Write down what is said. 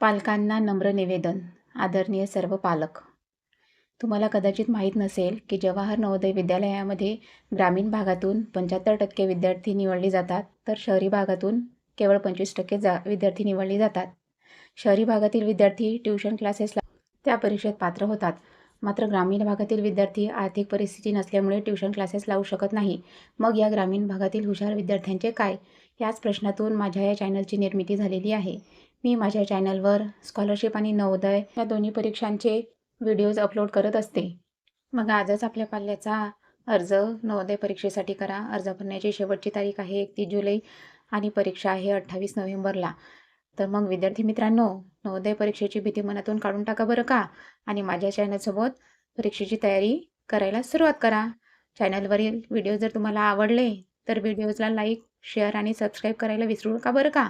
पालकांना नम्र निवेदन. आदरणीय सर्व पालक, तुम्हाला कदाचित माहीत नसेल की जवाहर नवोदय विद्यालयामध्ये ग्रामीण भागातून 75% विद्यार्थी निवडले जातात, तर शहरी भागातून केवळ 25% विद्यार्थी निवडले जातात. शहरी भागातील विद्यार्थी ट्यूशन क्लासेसला त्या परीक्षेत पात्र होतात. मात्र ग्रामीण भागातील विद्यार्थी आर्थिक परिस्थिती नसल्यामुळे ट्यूशन क्लासेस लावू शकत नाही. मग या ग्रामीण भागातील हुशार विद्यार्थ्यांचे काय? याच प्रश्नातून माझ्या या चॅनलची निर्मिती झालेली आहे. मी माझ्या चॅनलवर स्कॉलरशिप आणि नवोदय या दोन्ही परीक्षांचे व्हिडिओज अपलोड करत असते. मग आजच आपल्या पाल्याचा अर्ज नवोदय परीक्षेसाठी करा. अर्ज भरण्याची शेवटची तारीख आहे 31 जुलै आणि परीक्षा आहे 28 नोव्हेंबरला. तर मग विद्यार्थी मित्रांनो, नवोदय परीक्षेची भीती मनातून काढून टाका बरं का, आणि माझ्या चॅनलसोबत परीक्षेची तयारी करायला सुरुवात करा. चॅनलवरील व्हिडिओ जर तुम्हाला आवडले तर व्हिडिओजला लाईक, शेअर आणि सबस्क्राईब करायला विसरू नका बरं का.